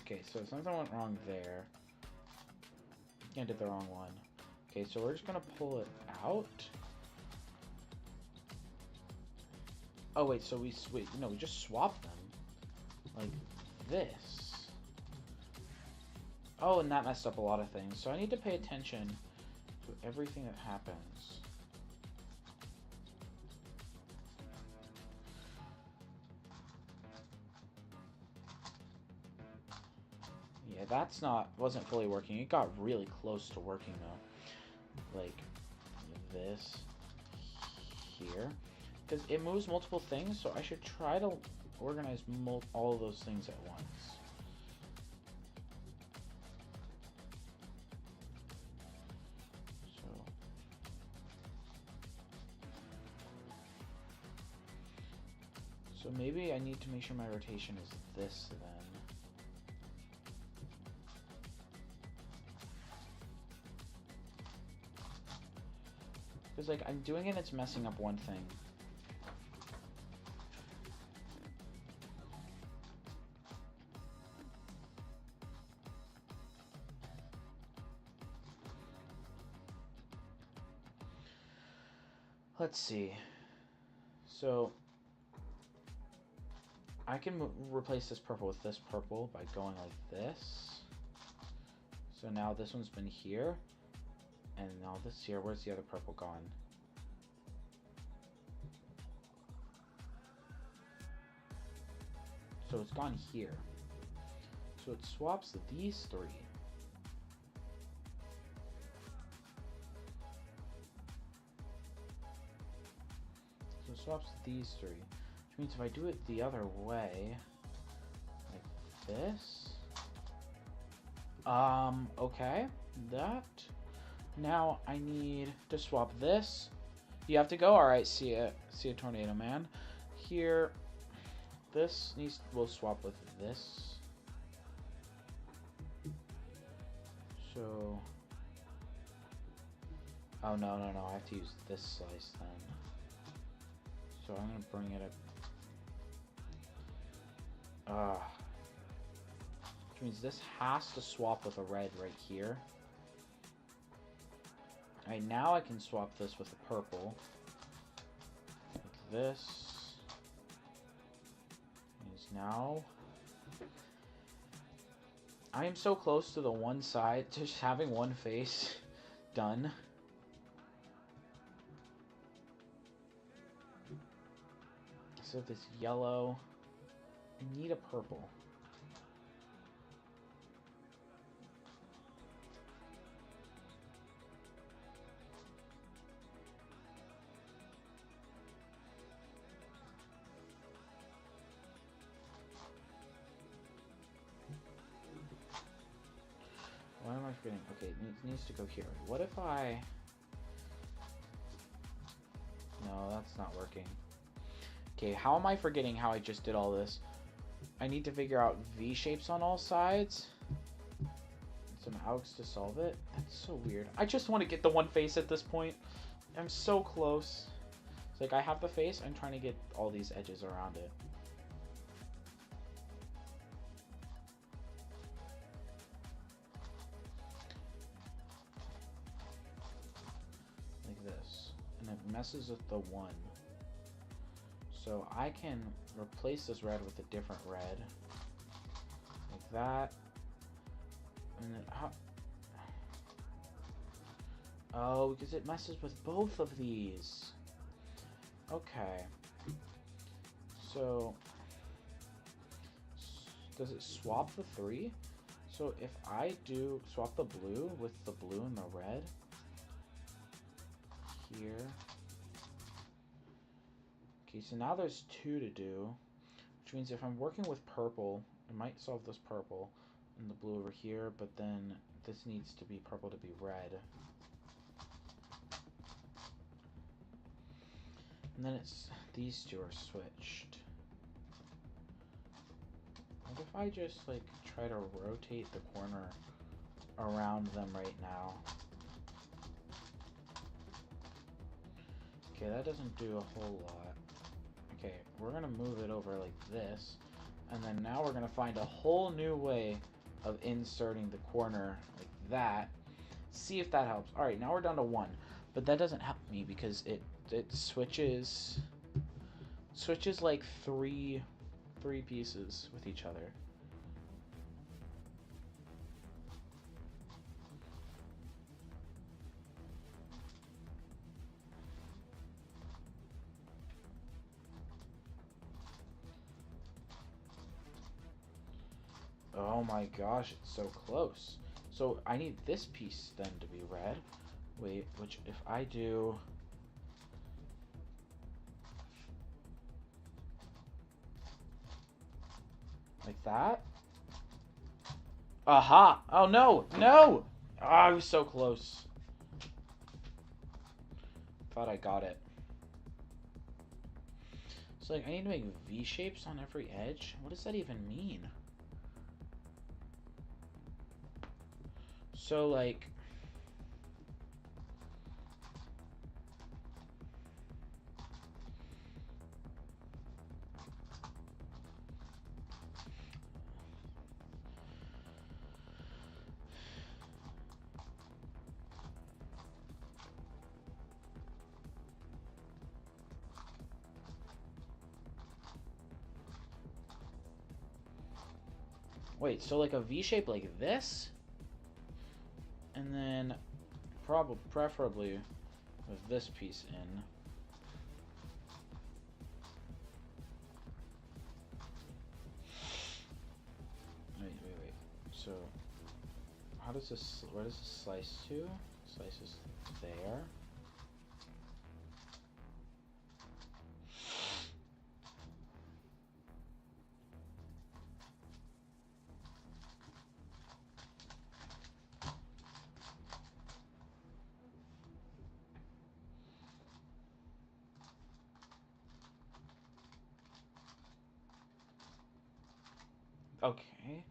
Okay, so something went wrong there. I did the wrong one. Okay, so we're just gonna pull it out. Oh wait, so we just swap them like this. Oh, and that messed up a lot of things. So I need to pay attention to everything that happens. Yeah, wasn't fully working. It got really close to working though. Like this here. Because it moves multiple things, so I should try to organize all of those things at once. So maybe I need to make sure my rotation is this then. Because like I'm doing it, it's messing up one thing. Let's see. So I can replace this purple with this purple by going like this. So now this one's been here, and now this here. Where's the other purple gone? So it's gone here. So it swaps these three. So it swaps these three. Which means if I do it the other way, like this. Okay. That. Now I need to swap this. You have to go? Alright, see ya, Tornado Man. Here. This we'll swap with this. So, oh no, I have to use this slice then. So I'm gonna bring it up. Which means this has to swap with a red right here. Alright, now I can swap this with a purple. Like this. Now I am so close to the one side, just having one face done. So this yellow. I need a purple. Why am I forgetting? Okay, it needs to go here. What if I... No, that's not working. Okay, how am I forgetting how I just did all this? I need to figure out V-shapes on all sides. Some algs to solve it. That's so weird. I just want to get the one face at this point. I'm so close. It's like I have the face. I'm trying to get all these edges around it. Like this. And it messes with the one. So I can replace this red with a different red. Like that. And then, oh, because it messes with both of these. Okay. So, does it swap the three? So if I do swap the blue with the blue and the red here. Okay, so now there's two to do, which means if I'm working with purple, I might solve this purple and the blue over here, but then this needs to be purple to be red. And then it's these two are switched. What if I just like try to rotate the corner around them right now? Okay, that doesn't do a whole lot. Okay, we're gonna move it over like this, and then now we're gonna find a whole new way of inserting the corner like that. See if that helps. All right, now we're down to one, but that doesn't help me because it switches like three pieces with each other. Oh my gosh, it's so close. So I need this piece then to be red. Wait, which if I do... like that? Aha! Oh no! No! Oh, I was so close. Thought I got it. So like I need to make V-shapes on every edge? What does that even mean? So like... wait, so like a V shape like this? And then preferably with this piece in. Wait. So how does this, where does this slice to? Slices there. Okay.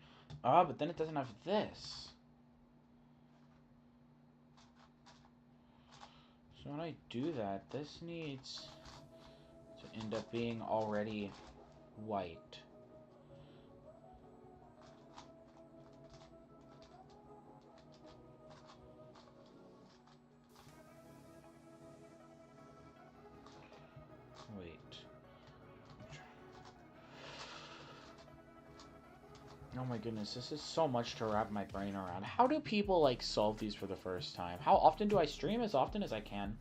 But then it doesn't have this. So when I do that, this needs to end up being already white. Wait. Oh my goodness, this is so much to wrap my brain around. How do people like solve these for the first time? How often do I stream? As often as I can.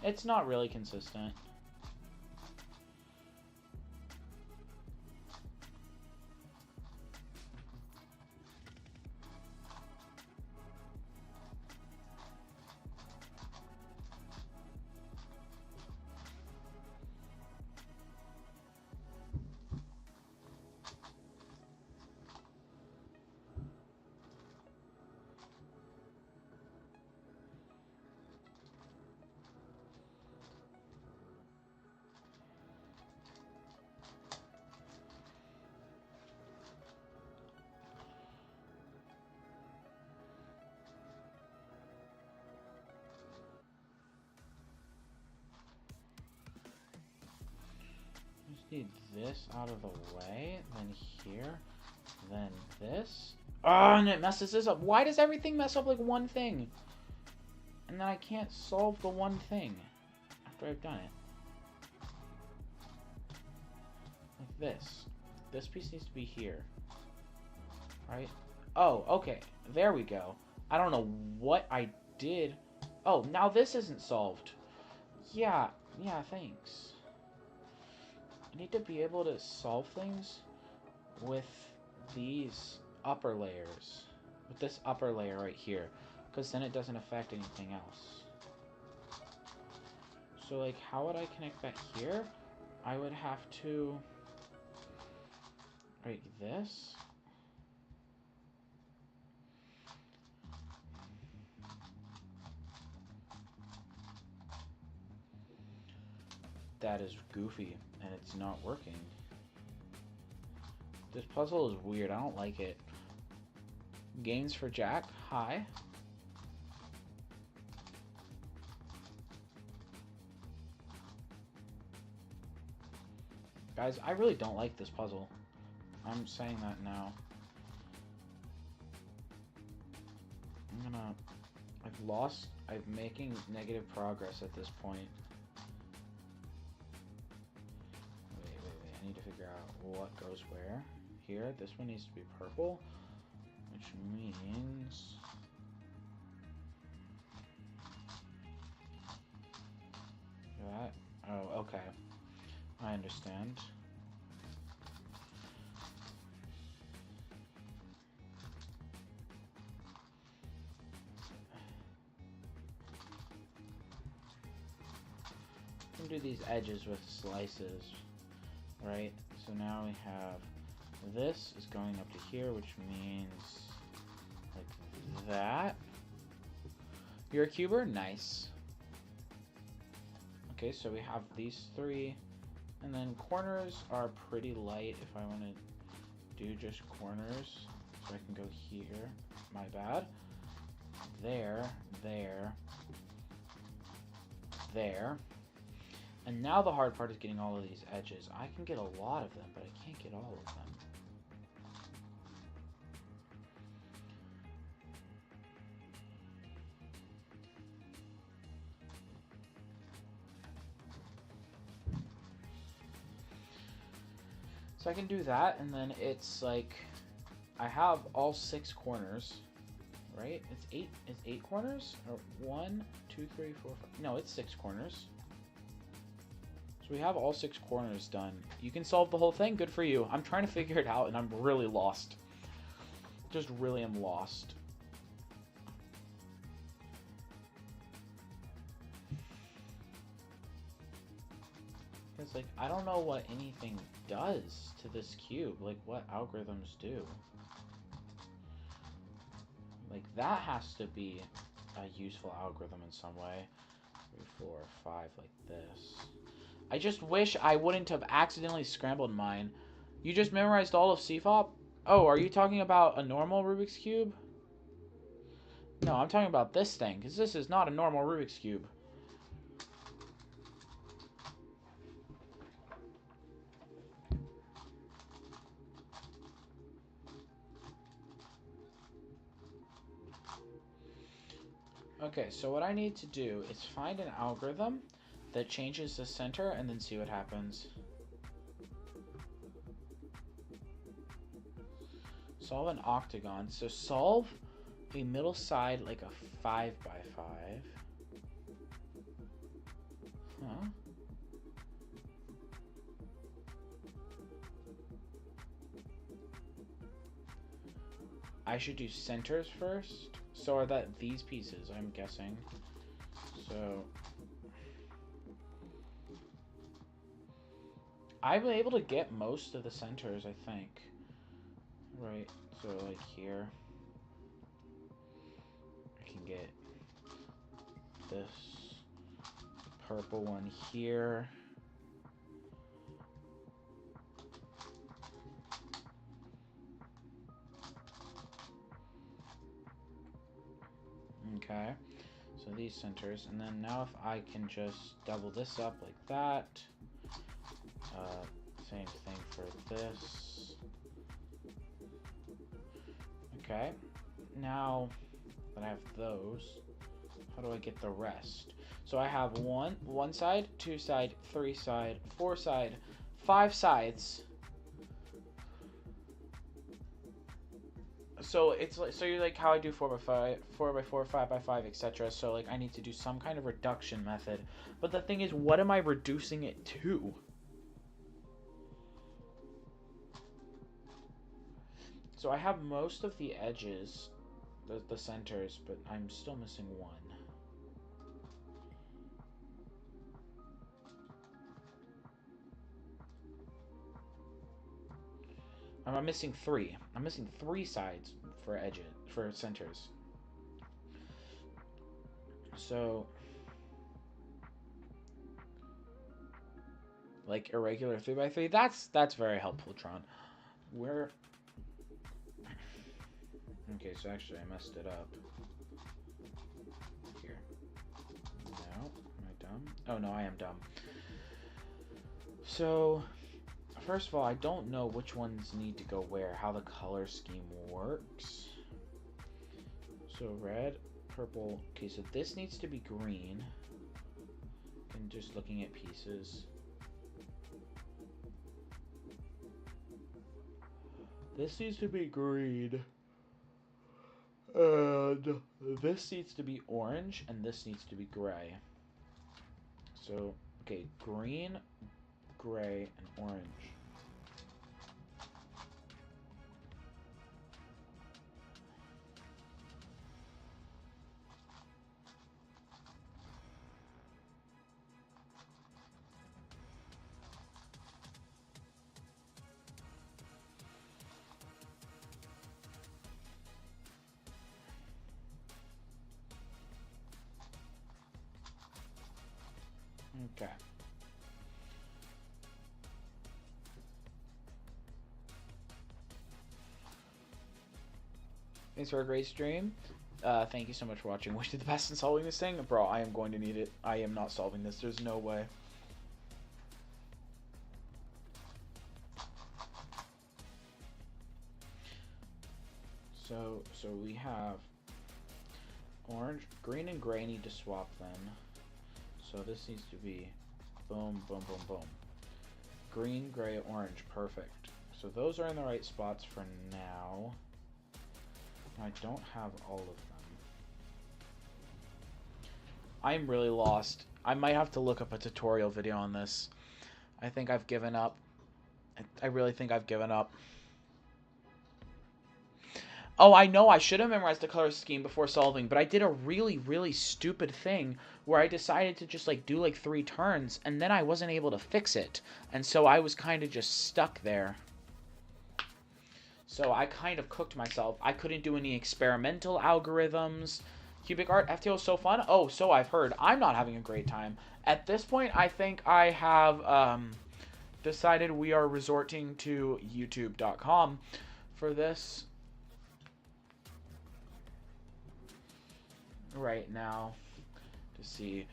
It's not really consistent. Need this out of the way, then here, then this. Oh, and it messes this up. Why does everything mess up like one thing? And then I can't solve the one thing after I've done it. Like this. This piece needs to be here. Right? Oh, okay. There we go. I don't know what I did. Oh, now this isn't solved. Yeah, thanks. I need to be able to solve things with these upper layers. With this upper layer right here. Because then it doesn't affect anything else. So, like, how would I connect that here? I would have to... like this. That is goofy, and it's not working. This puzzle is weird. I don't like it. Games for Jack. Hi. Guys, I really don't like this puzzle. I'm saying that now. I'm making negative progress at this point. Wait. I need to figure out what goes where. Here, this one needs to be purple, which means... that. Oh, okay. I understand. We can do these edges with slices, right? So now we have this is going up to here, which means like that. You're a cuber? Nice. Okay, so we have these three, and then corners are pretty light if I want to do just corners. So I can go here, my bad. There. And now the hard part is getting all of these edges. I can get a lot of them, but I can't get all of them. So I can do that, and then it's like I have all 6 corners, right? It's 8 corners? Or 1, 2, 3, 4, 5. No, it's 6 corners. So we have all 6 corners done. You can solve the whole thing. Good for you. I'm trying to figure it out, and I'm really lost. Just really am lost. It's like, I don't know what anything does to this cube. Like, what algorithms do. Like, that has to be a useful algorithm in some way. 3, 4, 5, like this. I just wish I wouldn't have accidentally scrambled mine. You just memorized all of CFOP? Oh, are you talking about a normal Rubik's Cube? No, I'm talking about this thing, because this is not a normal Rubik's Cube. Okay, so what I need to do is find an algorithm that changes the center and then see what happens. Solve an octagon. So solve a middle side like a 5 by 5. Huh? I should do centers first. So are that these pieces, I'm guessing. So I'm able to get most of the centers, I think. Right, so like here. I can get this purple one here. Okay, so these centers, and then now if I can just double this up like that, Same thing for this. Okay. Now that I have those, how do I get the rest? So I have one side, 2 side, 3 side, 4 side, 5 sides. So it's like, so you're like how I do 4x5, 4x4, 5x5, etc. So like I need to do some kind of reduction method. But the thing is, what am I reducing it to? So I have most of the edges, the centers, but I'm still missing one. I'm missing 3. I'm missing 3 sides for edges, for centers. So, like irregular 3x3. That's very helpful, Tron. Where? Okay, so actually I messed it up. Here. No, am I dumb? Oh no, I am dumb. So, first of all, I don't know which ones need to go where, how the color scheme works. So red, purple. Okay, so this needs to be green. And just looking at pieces. This needs to be green. And this needs to be orange, and this needs to be gray. So, okay, green, gray, and orange. Okay. Thanks for a great stream. Thank you so much for watching. Wish you the best in solving this thing. Bro, I am going to need it. I am not solving this. There's no way. So we have orange, green, and gray need to swap then. So this needs to be boom, boom, boom, boom. Green, gray, orange. Perfect. So those are in the right spots for now. I don't have all of them. I'm really lost. I might have to look up a tutorial video on this. I think I've given up. I really think I've given up. Oh, I know I should have memorized the color scheme before solving, but I did a really, really stupid thing where I decided to just like do like 3 turns, and then I wasn't able to fix it. And so I was kind of just stuck there. So I kind of cooked myself. I couldn't do any experimental algorithms. Cubic art, FTO is so fun. Oh, so I've heard. I'm not having a great time. At this point, I think I have decided we are resorting to youtube.com for this right now to see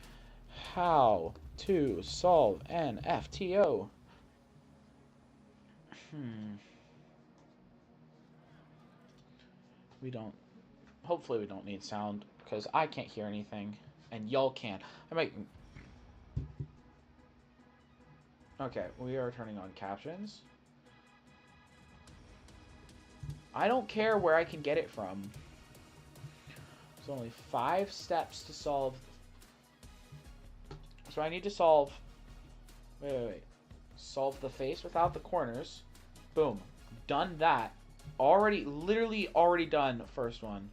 how to solve an FTO. Hopefully we don't need sound, because I can't hear anything, and y'all can. Okay, we are turning on captions. I don't care where I can get it from. There's only 5 steps to solve. So I need to solve... Wait. Solve the face without the corners. Boom. Done that. Literally already done first one.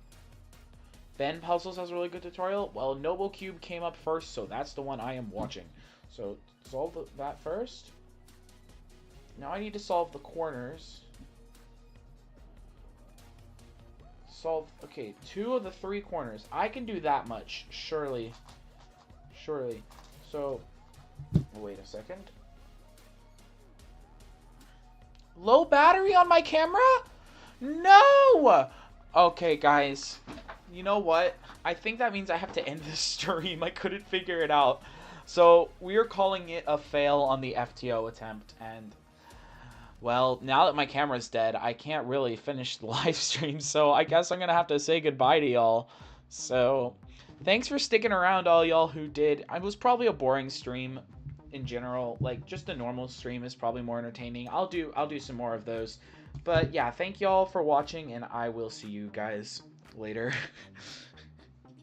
Ben Puzzles has a really good tutorial. Well, Noble Cube came up first, so that's the one I am watching. So solve that first. Now I need to solve the corners. Okay, 2 of the 3 corners. I can do that much, surely. So, wait a second. Low battery on my camera? No! Okay, guys. You know what? I think that means I have to end this stream. I couldn't figure it out. So, we are calling it a fail on the FTO attempt, and Well, now that my camera's dead, I can't really finish the live stream, so I guess I'm gonna have to say goodbye to y'all. So, thanks for sticking around, all y'all who did. It was probably a boring stream in general. Like, just a normal stream is probably more entertaining. I'll do some more of those. But yeah, thank y'all for watching, and I will see you guys later.